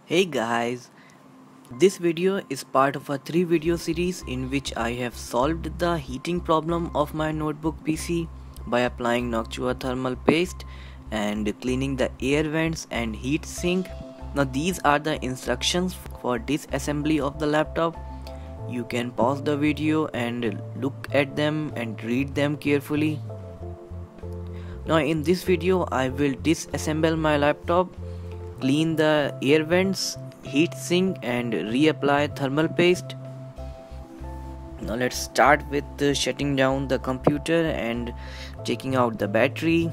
Hey guys, this video is part of a 3 video series in which I have solved the heating problem of my notebook PC by applying Noctua thermal paste and cleaning the air vents and heat sink. Now these are the instructions for disassembly of the laptop. You can pause the video and look at them and read them carefully. Now in this video I will disassemble my laptop, clean the air vents, heat sink and reapply thermal paste. Now let's start with shutting down the computer and checking out the battery.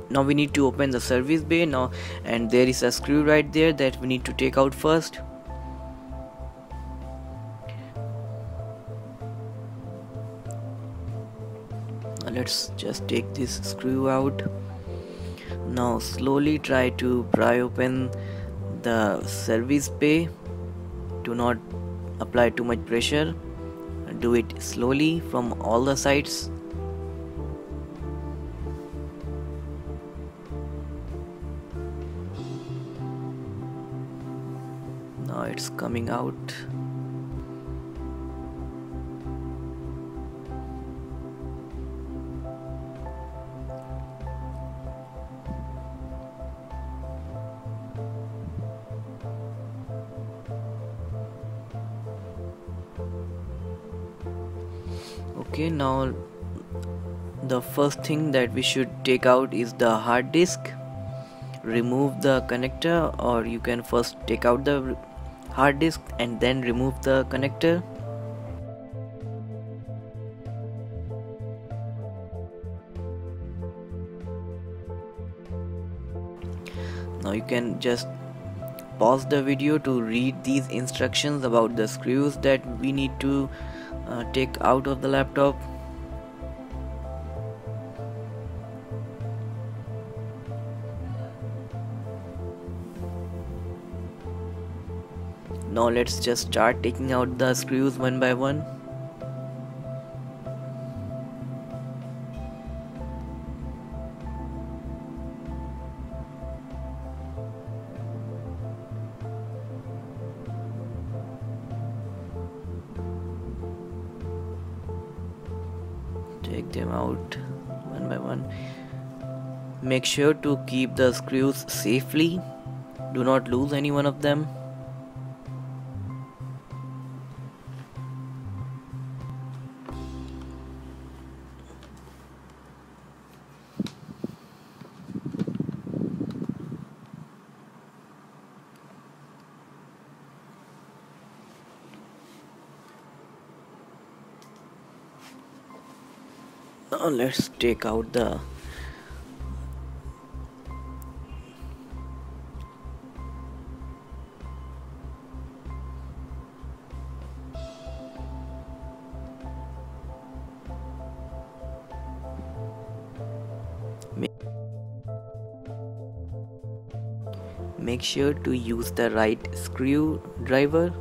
Now we need to open the service bay now, and there is a screw right there that we need to take out first. Let's just take this screw out. Now slowly try to pry open the service bay. Do not apply too much pressure. Do it slowly from all the sides. Now it's coming out. Okay, now the first thing that we should take out is the hard disk. Remove the connector, or you can first take out the hard disk and then remove the connector. Now you can just pause the video to read these instructions about the screws that we need to take out of the laptop. Now let's just start taking out the screws one by one. Take them out one by one. Make sure to keep the screws safely. Do not lose any one of them. Now let's take out the Make sure to use the right screwdriver,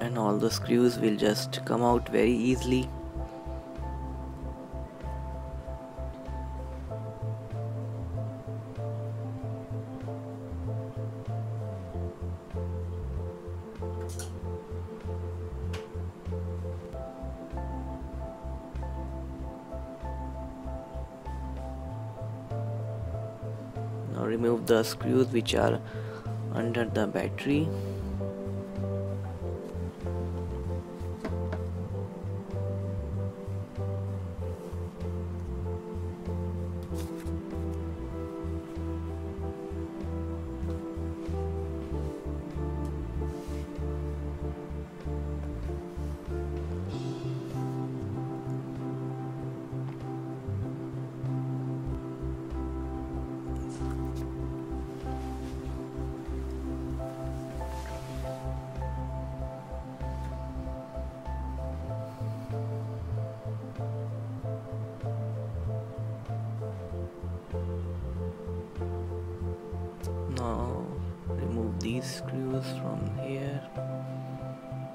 and all the screws will just come out very easily. Now remove the screws which are under the battery. Now remove these screws from here,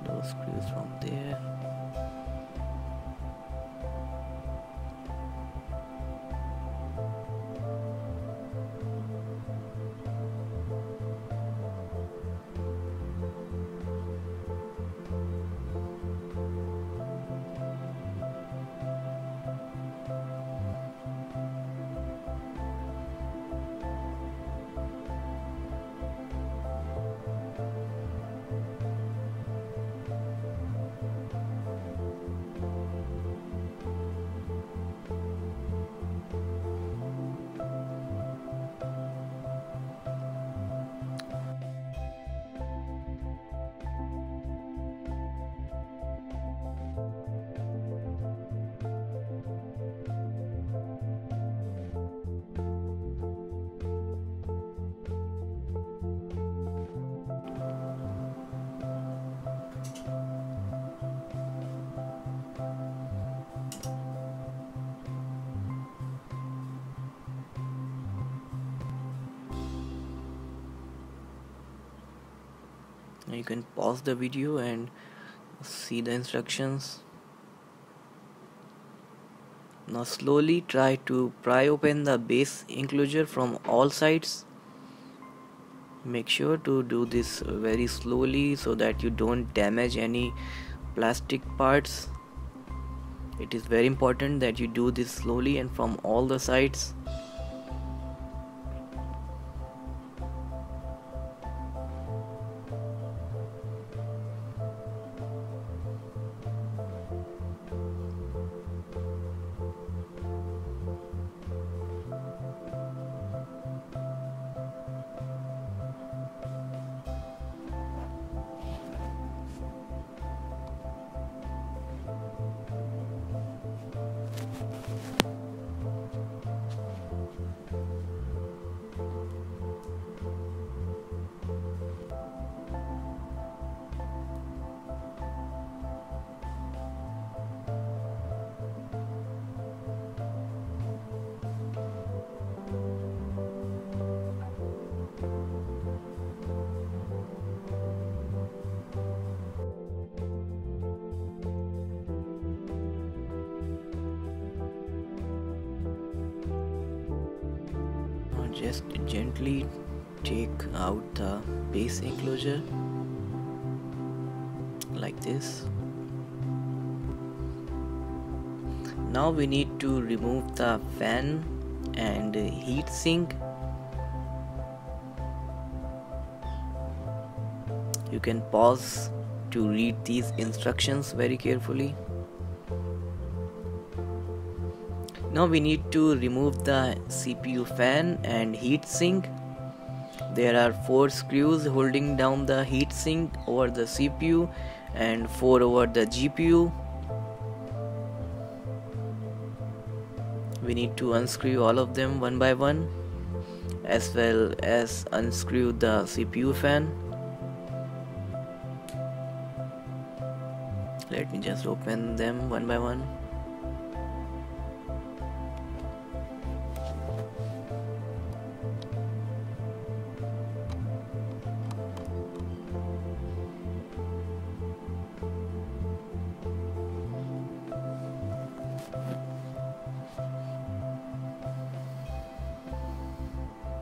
those screws from there. You can pause the video and see the instructions. Now slowly try to pry open the base enclosure from all sides. Make sure to do this very slowly so that you don't damage any plastic parts. It is very important that you do this slowly and from all the sides. Just gently take out the base enclosure like this. Now we need to remove the fan and heat sink. You can pause to read these instructions very carefully. Now we need to remove the CPU fan and heat sink. There are 4 screws holding down the heat sink over the CPU and 4 over the GPU. We need to unscrew all of them one by one, as well as unscrew the CPU fan. Let me just open them one by one.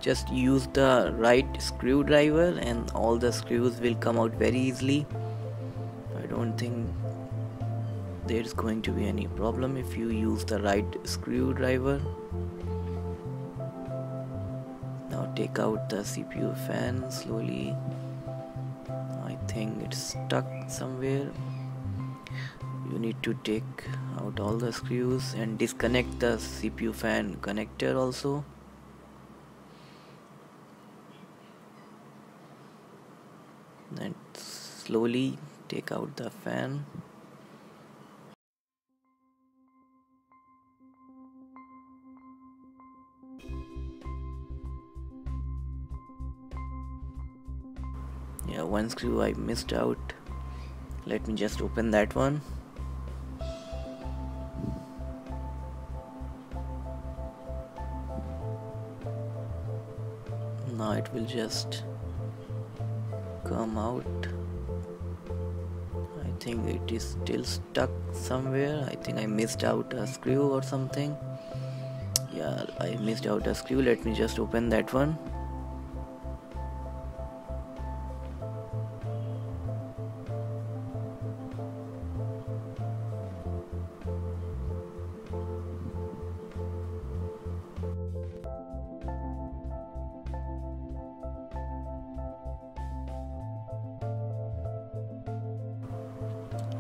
Just use the right screwdriver and all the screws will come out very easily. I don't think there's going to be any problem if you use the right screwdriver. Now take out the CPU fan slowly. I think it's stuck somewhere. You need to take out all the screws and disconnect the CPU fan connector also. And slowly take out the fan. Yeah, one screw I missed out. Let me just open that one. Now it will just come out. I think it is still stuck somewhere. I think I missed out a screw or something. Yeah, I missed out a screw. Let me just open that one.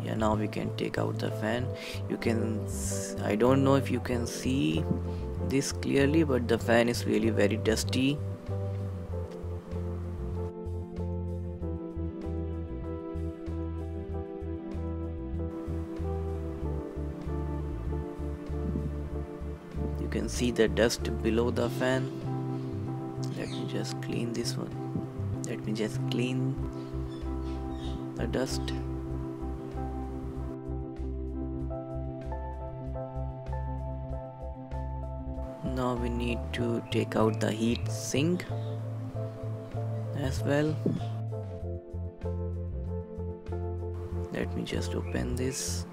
Yeah, now we can take out the fan. I don't know if you can see this clearly, but the fan is really very dusty. You can see the dust below the fan. Let me just clean this one. Let me just clean the dust. Now we need to take out the heat sink as well. Let me just open this.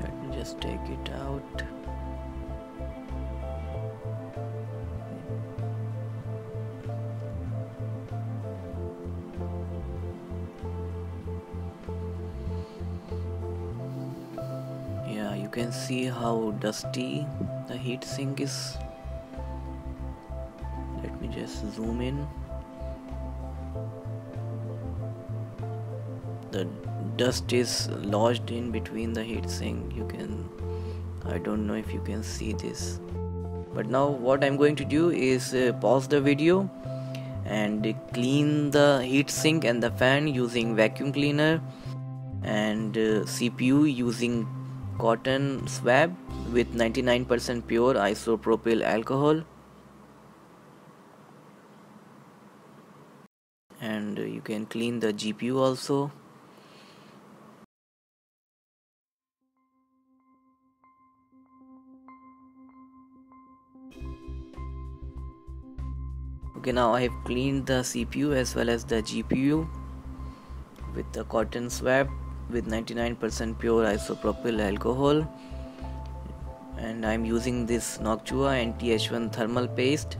Let me just take it out. Yeah, you can see how dusty the heatsink is. Let me just zoom in. The dust is lodged in between the heatsink. I don't know if you can see this. But now what I'm going to do is pause the video and clean the heatsink and the fan using vacuum cleaner, and CPU using cotton swab with 99% pure isopropyl alcohol, and you can clean the GPU also. Okay, now I have cleaned the CPU as well as the GPU with the cotton swab with 99% pure isopropyl alcohol, and I'm using this Noctua anti-H1 thermal paste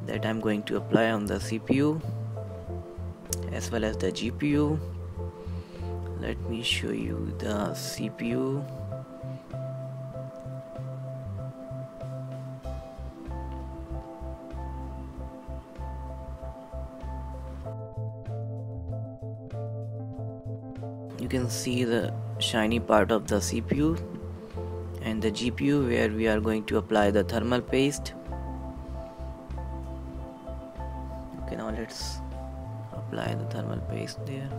that I'm going to apply on the CPU as well as the GPU. Let me show you the CPU. You can see the shiny part of the CPU and the GPU where we are going to apply the thermal paste. Okay, now let's apply the thermal paste there.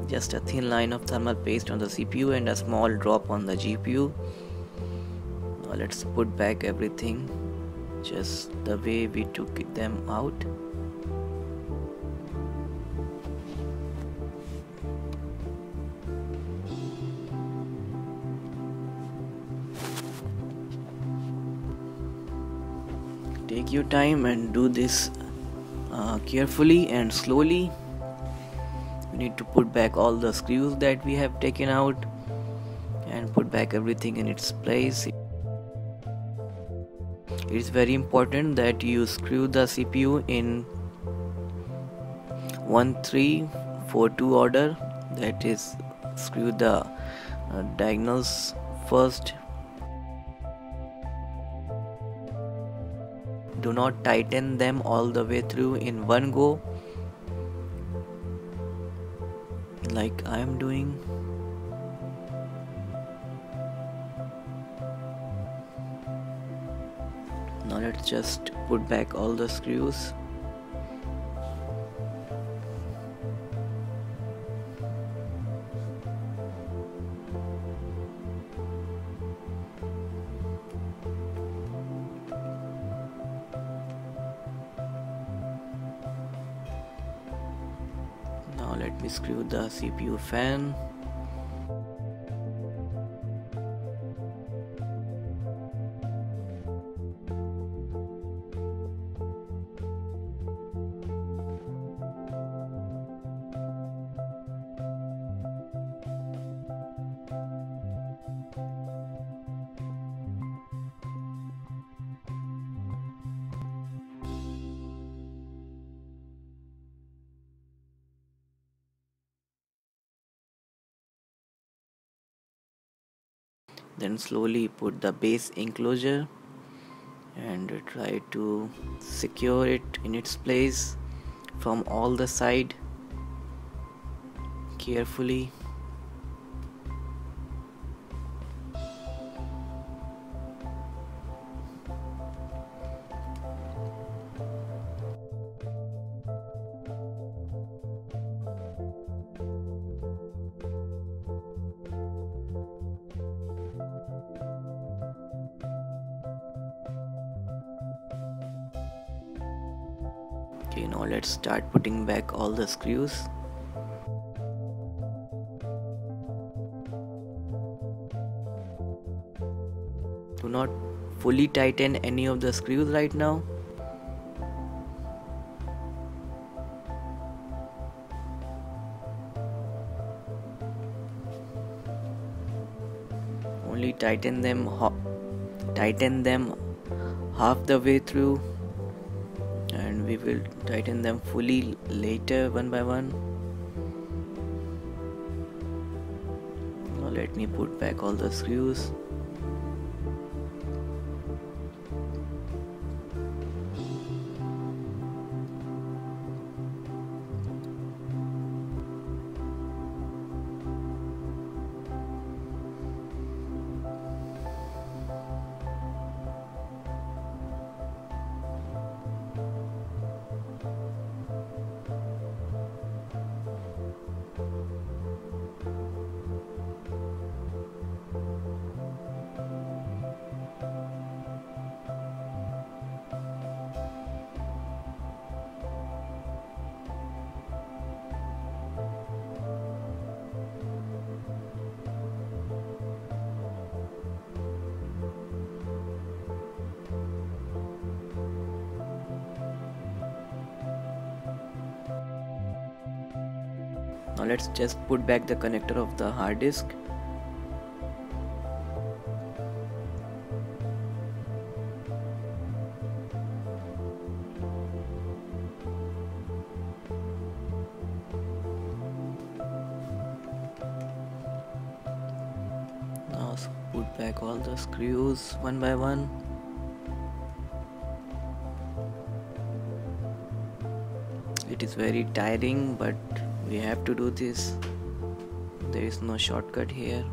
Just a thin line of thermal paste on the CPU and a small drop on the GPU. Now let's put back everything just the way we took them out. Take your time and do this carefully and slowly. We need to put back all the screws that we have taken out and put back everything in its place. It is very important that you screw the CPU in 1-3-4-2 order, that is, screw the diagonals first. Do not tighten them all the way through in one go like I am doing. Now let's just put back all the screws. Now let me screw the CPU fan. Then slowly put the base enclosure and try to secure it in its place from all the side carefully. Okay, now let's start putting back all the screws. Do not fully tighten any of the screws right now. Only tighten them half the way through, and we will tighten them fully later one by one. Now let me put back all the screws. Now let's just put back the connector of the hard disk. Now put back all the screws one by one. It is very tiring, but we have to do this. There is no shortcut here.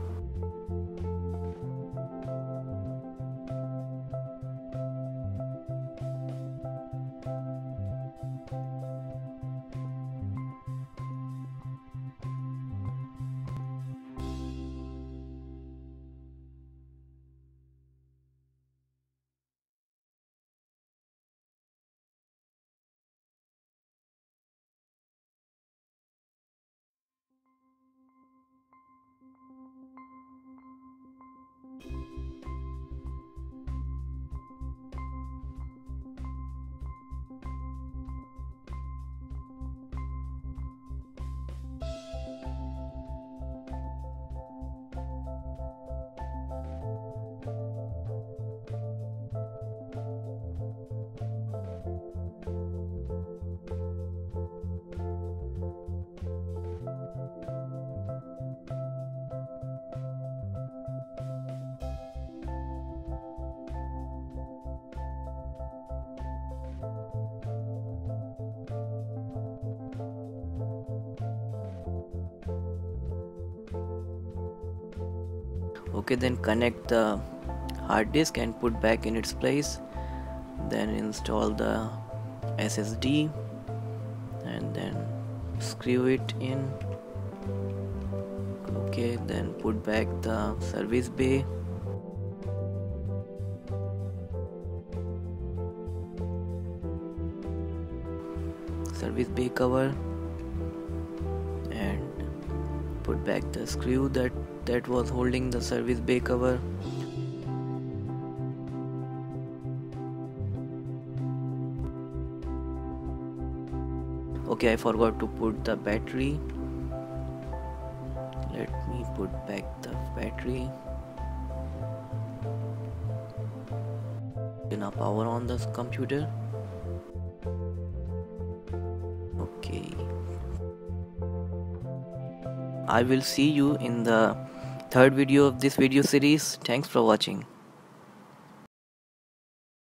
Okay, then connect the hard disk and put back in its place. Then install the SSD and then screw it in. Okay, then put back the service bay. Service bay cover, and put back the screw that was holding the service bay cover. Okay, I forgot to put the battery. Let me put back the battery. Now power on the computer. Okay. I will see you in the third video of this video series. Thanks for watching.